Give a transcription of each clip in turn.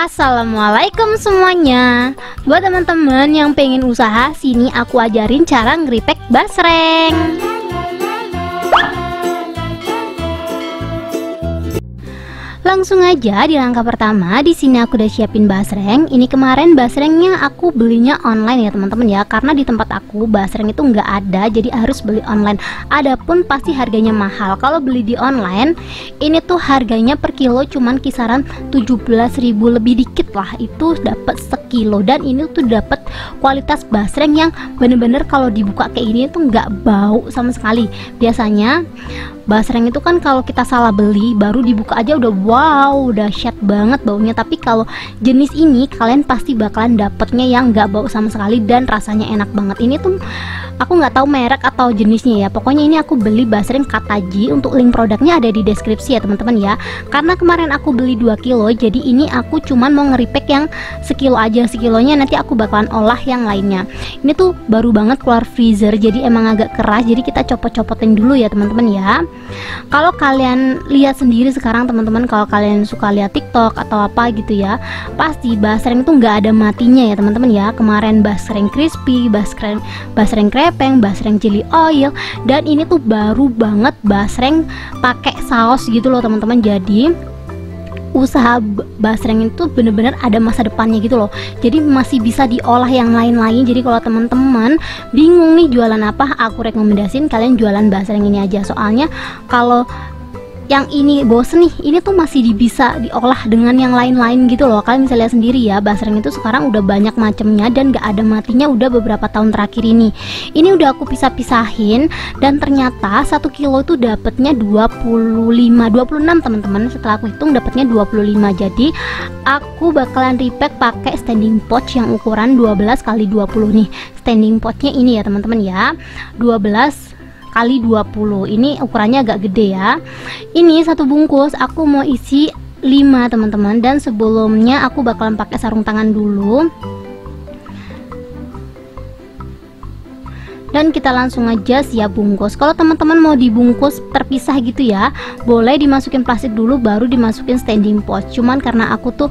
Assalamualaikum semuanya. Buat teman-teman yang pengen usaha, sini aku ajarin cara ngeripek basreng. Langsung aja di langkah pertama. Di sini aku udah siapin basreng. Ini kemarin basrengnya aku belinya online ya teman-teman ya, karena di tempat aku basreng itu nggak ada, jadi harus beli online. Adapun pasti harganya mahal. Kalau beli di online, ini tuh harganya per kilo cuman kisaran 17.000 lebih dikit lah, itu dapat sekilo. Dan ini tuh dapat kualitas basreng yang bener-bener kalau dibuka kayak ini tuh nggak bau sama sekali. Biasanya basreng itu kan kalau kita salah beli, baru dibuka aja udah wow, dahsyat banget baunya. Tapi kalau jenis ini kalian pasti bakalan dapetnya yang nggak bau sama sekali dan rasanya enak banget. Ini tuh aku nggak tahu merek atau jenisnya ya, pokoknya ini aku beli basreng Kataji. Untuk link produknya ada di deskripsi ya teman-teman ya. Karena kemarin aku beli 2 kilo, jadi ini aku cuman mau ngeripek yang sekilo aja. Sekilonya nanti aku bakalan olah yang lainnya. Ini tuh baru banget keluar freezer, jadi emang agak keras, jadi kita copot-copotin dulu ya teman-teman ya. Kalau kalian lihat sendiri sekarang teman-teman, kalau kalian suka lihat TikTok atau apa gitu ya, pasti basreng itu nggak ada matinya ya teman-teman ya. Kemarin basreng crispy, basreng krepeng, basreng chili oil, dan ini tuh baru banget basreng pakai saus gitu loh teman-teman. Jadi usaha basreng itu bener-bener ada masa depannya gitu loh, jadi masih bisa diolah yang lain-lain. Jadi kalau teman-teman bingung nih jualan apa, aku rekomendasiin kalian jualan basreng ini aja. Soalnya kalau yang ini bosen nih, ini tuh masih bisa diolah dengan yang lain-lain gitu loh. Kalian bisa lihat sendiri ya, basreng itu sekarang udah banyak macamnya dan gak ada matinya udah beberapa tahun terakhir ini. Ini udah aku pisah-pisahin dan ternyata 1 kilo itu dapatnya 26 teman-teman. Setelah aku hitung dapatnya 25. Jadi aku bakalan repack pakai standing pot yang ukuran 12 x 20 nih. Standing potnya ini ya teman-teman ya, 12 kali 20. Ini ukurannya agak gede ya. Ini satu bungkus aku mau isi 5 teman-teman, dan sebelumnya aku bakalan pakai sarung tangan dulu. Dan kita langsung aja siap bungkus. Kalau teman-teman mau dibungkus terpisah gitu ya, boleh dimasukin plastik dulu baru dimasukin standing pot. Cuman karena aku tuh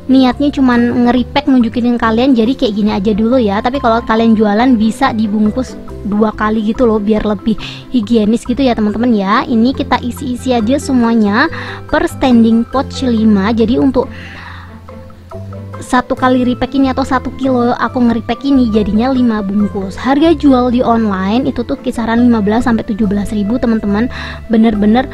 niatnya cuman ngeripek nunjukin kalian, jadi kayak gini aja dulu ya. Tapi kalau kalian jualan bisa dibungkus 2 kali gitu loh, biar lebih higienis gitu ya teman-teman ya. Ini kita isi-isi aja semuanya per standing pot 5. Jadi untuk 1 kali repack ini atau 1 kilo aku ngeripek ini jadinya 5 bungkus. Harga jual di online itu tuh kisaran 15-17.000 teman-teman. Bener-bener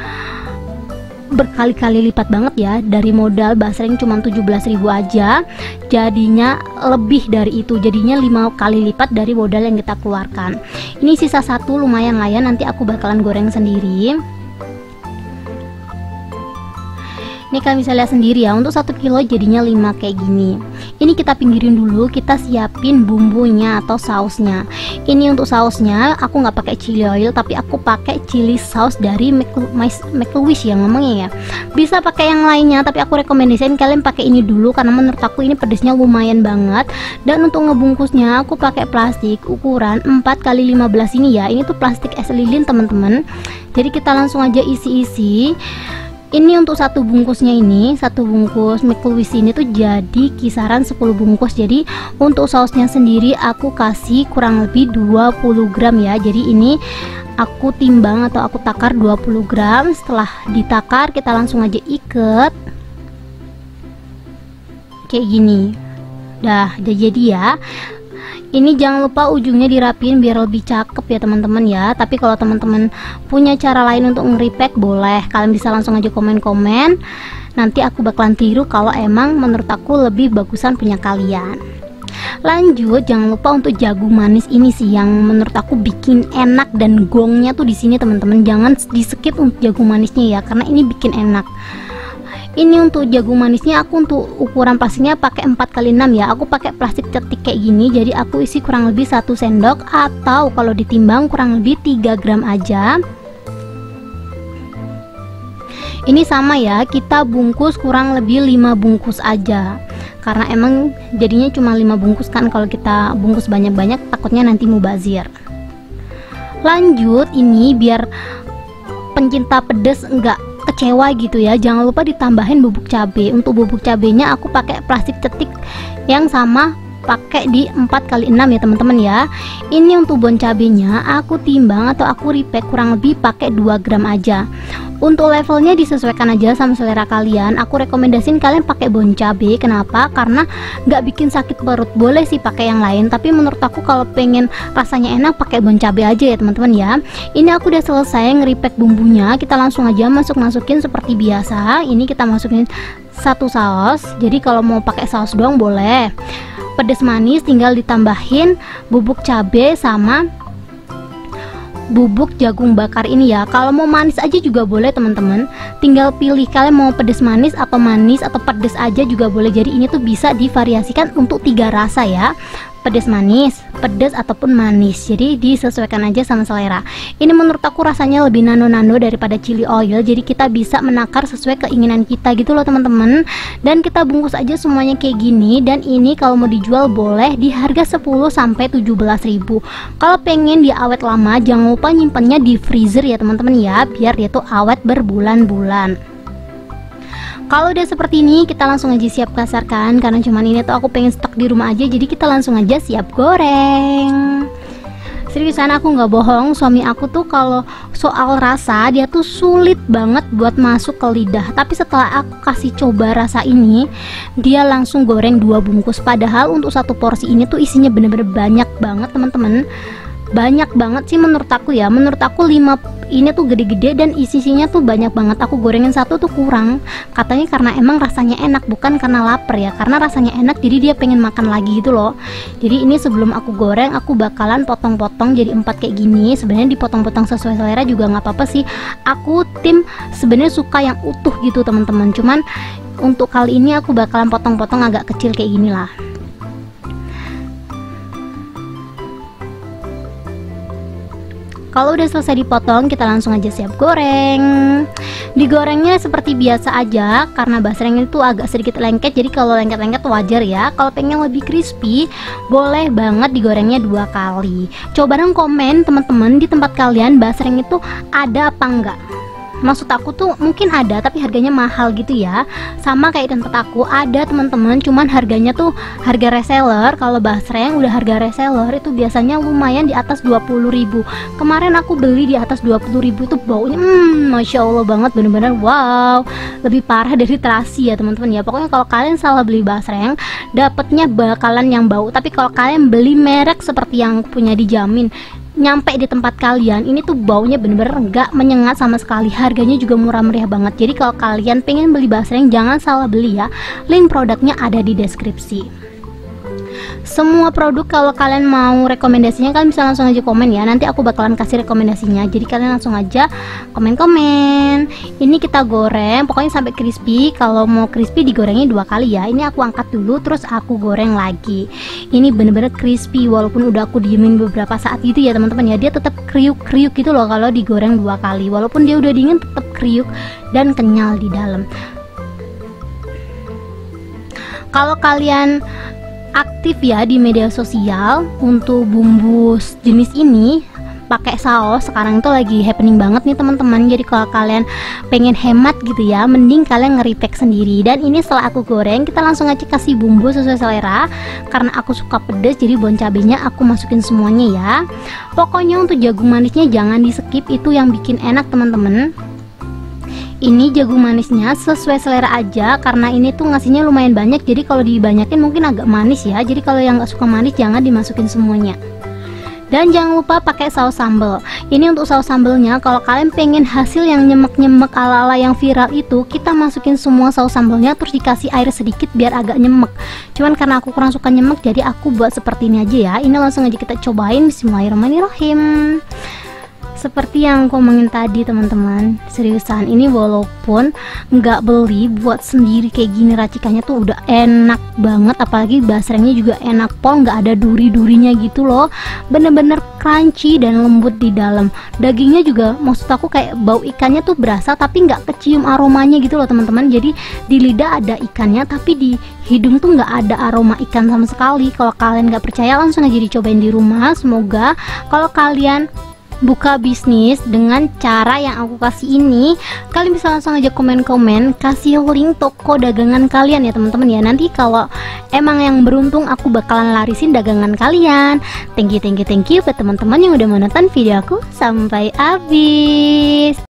berkali-kali lipat banget ya. Dari modal basreng cuma 17.000 aja, jadinya lebih dari itu, jadinya 5 kali lipat dari modal yang kita keluarkan. Ini sisa 1 lumayan lah ya, nanti aku bakalan goreng sendiri. Ini kalian bisa lihat sendiri ya, untuk 1 kilo jadinya 5 kayak gini. Ini kita pinggirin dulu, kita siapin bumbunya atau sausnya. Ini untuk sausnya aku nggak pakai chili oil, tapi aku pakai chili sauce dari Make-A-Wish ya ngomongnya ya. Bisa pakai yang lainnya, tapi aku rekomendasiin kalian pakai ini dulu karena menurut aku ini pedesnya lumayan banget. Dan untuk ngebungkusnya aku pakai plastik ukuran 4 x 15 ini ya. Ini tuh plastik es lilin teman-teman. Jadi kita langsung aja isi-isi. Ini untuk 1 bungkusnya, ini 1 bungkus Make-A-Wish ini tuh jadi kisaran 10 bungkus. Jadi untuk sausnya sendiri aku kasih kurang lebih 20 gram ya. Jadi ini aku timbang atau aku takar 20 gram. Setelah ditakar kita langsung aja ikat kayak gini. Dah jadi ya. Ini jangan lupa ujungnya dirapiin biar lebih cakep ya teman-teman ya. Tapi kalau teman-teman punya cara lain untuk ngeripek, boleh kalian bisa langsung aja komen-komen. Nanti aku bakalan tiru kalau emang menurut aku lebih bagusan punya kalian. Lanjut, jangan lupa untuk jagung manis ini sih yang menurut aku bikin enak, dan gongnya tuh di sini teman-teman. Jangan di skip untuk jagung manisnya ya, karena ini bikin enak. Ini untuk jagung manisnya aku untuk ukuran plastiknya pakai 4 x 6 ya. Aku pakai plastik cetik kayak gini, jadi aku isi kurang lebih 1 sendok atau kalau ditimbang kurang lebih 3 gram aja. Ini sama ya, kita bungkus kurang lebih 5 bungkus aja. Karena emang jadinya cuma 5 bungkus kan, kalau kita bungkus banyak-banyak takutnya nanti mubazir. Lanjut, ini biar pencinta pedas enggak kecewa gitu ya, jangan lupa ditambahin bubuk cabai. Untuk bubuk cabenya aku pakai plastik cetik yang sama, pakai di 4x6 ya teman-teman ya. Ini untuk bon cabenya aku timbang atau aku repack kurang lebih pakai 2 gram aja. Untuk levelnya disesuaikan aja sama selera kalian. Aku rekomendasiin kalian pakai bon cabai. Kenapa? Karena nggak bikin sakit perut. Boleh sih pakai yang lain, tapi menurut aku kalau pengen rasanya enak pakai bon cabai aja ya teman-teman ya. Ini aku udah selesai nge-repack bumbunya. Kita langsung aja masukin seperti biasa. Ini kita masukin 1 saus. Jadi kalau mau pakai saus doang boleh. Pedas manis tinggal ditambahin bubuk cabai sama bubuk jagung bakar ini ya. Kalau mau manis aja juga boleh teman-teman, tinggal pilih kalian mau pedas manis atau pedas aja juga boleh. Jadi ini tuh bisa divariasikan untuk 3 rasa ya, pedas manis, pedas ataupun manis. Jadi disesuaikan aja sama selera. Ini menurut aku rasanya lebih nano-nano daripada chili oil, jadi kita bisa menakar sesuai keinginan kita gitu loh teman-teman. Dan kita bungkus aja semuanya kayak gini. Dan ini kalau mau dijual boleh di harga 10 sampai 17.000. Kalau pengen dia awet lama, jangan lupa nyimpannya di freezer ya teman-teman ya, biar dia tuh awet berbulan-bulan. Kalau udah seperti ini kita langsung aja siap kasarkan, karena cuman ini tuh aku pengen stok di rumah aja, jadi kita langsung aja siap goreng. Seriusan aku nggak bohong, suami aku tuh kalau soal rasa dia tuh sulit banget buat masuk ke lidah. Tapi setelah aku kasih coba rasa ini, dia langsung goreng 2 bungkus. Padahal untuk 1 porsi ini tuh isinya bener-bener banyak banget teman-teman. Banyak banget sih menurut aku ya. Menurut aku 5 ini tuh gede-gede dan isinya tuh banyak banget. Aku gorengin 1 tuh kurang. Katanya karena emang rasanya enak, bukan karena lapar ya. Karena rasanya enak jadi dia pengen makan lagi gitu loh. Jadi ini sebelum aku goreng aku bakalan potong-potong jadi 4 kayak gini. Sebenarnya dipotong-potong sesuai selera juga nggak apa-apa sih. Aku tim sebenarnya suka yang utuh gitu teman-teman. Cuman untuk kali ini aku bakalan potong-potong agak kecil kayak gini lah. Kalau udah selesai dipotong, kita langsung aja siap goreng. Digorengnya seperti biasa aja, karena basreng itu agak sedikit lengket, jadi kalau lengket-lengket wajar ya. Kalau pengen lebih crispy, boleh banget digorengnya 2 kali. Coba dong komen teman-teman, di tempat kalian basreng itu ada apa enggak? Maksud aku tuh mungkin ada tapi harganya mahal gitu ya. Sama kayak tempat aku ada teman-teman, cuman harganya tuh harga reseller. Kalau basreng udah harga reseller itu biasanya lumayan di atas 20.000. Kemarin aku beli di atas 20.000 tuh baunya Masya Allah banget, bener-bener wow. Lebih parah dari terasi ya teman-teman ya. Pokoknya kalau kalian salah beli basreng, dapatnya bakalan yang bau. Tapi kalau kalian beli merek seperti yang punya dijamin, nyampe di tempat kalian ini tuh baunya bener-bener nggak menyengat sama sekali. Harganya juga murah meriah banget. Jadi kalau kalian pengen beli basreng jangan salah beli ya. Link produknya ada di deskripsi. Semua produk kalau kalian mau rekomendasinya kalian bisa langsung aja komen ya. Nanti aku bakalan kasih rekomendasinya. Jadi kalian langsung aja komen-komen. Ini kita goreng pokoknya sampai crispy. Kalau mau crispy digorengnya 2 kali ya. Ini aku angkat dulu terus aku goreng lagi. Ini bener-bener crispy walaupun udah aku diemin beberapa saat gitu ya teman-teman ya. Dia tetap kriuk-kriuk gitu loh kalau digoreng 2 kali. Walaupun dia udah dingin tetap kriuk dan kenyal di dalam. Kalau kalian aktif ya di media sosial untuk bumbu jenis ini pakai saus, sekarang itu lagi happening banget nih teman-teman. Jadi kalau kalian pengen hemat gitu ya, mending kalian nge-repack sendiri. Dan ini setelah aku goreng, kita langsung aja kasih bumbu sesuai selera. Karena aku suka pedas, jadi bon cabenya aku masukin semuanya ya. Pokoknya untuk jagung manisnya jangan di skip, itu yang bikin enak teman-teman. Ini jagung manisnya sesuai selera aja, karena ini tuh ngasihnya lumayan banyak. Jadi kalau dibanyakin mungkin agak manis ya. Jadi kalau yang nggak suka manis jangan dimasukin semuanya. Dan jangan lupa pakai saus sambal. Ini untuk saus sambalnya, kalau kalian pengen hasil yang nyemek-nyemek ala-ala yang viral itu, kita masukin semua saus sambalnya terus dikasih air sedikit biar agak nyemek. Cuman karena aku kurang suka nyemek, jadi aku buat seperti ini aja ya. Ini langsung aja kita cobain. Bismillahirrahmanirrahim. Seperti yang aku ngomongin tadi teman-teman, seriusan ini walaupun nggak beli, buat sendiri kayak gini racikannya tuh udah enak banget. Apalagi basrengnya juga enak pol, nggak ada duri-durinya gitu loh. Bener-bener crunchy dan lembut di dalam. Dagingnya juga maksud aku kayak bau ikannya tuh berasa tapi nggak kecium aromanya gitu loh teman-teman. Jadi di lidah ada ikannya tapi di hidung tuh nggak ada aroma ikan sama sekali. Kalau kalian nggak percaya langsung aja dicobain di rumah. Semoga kalau kalian buka bisnis dengan cara yang aku kasih ini, kalian bisa langsung aja komen-komen, kasih link toko dagangan kalian ya teman-teman ya. Nanti kalau emang yang beruntung aku bakalan larisin dagangan kalian. Thank you buat teman-teman yang udah menonton video aku sampai habis.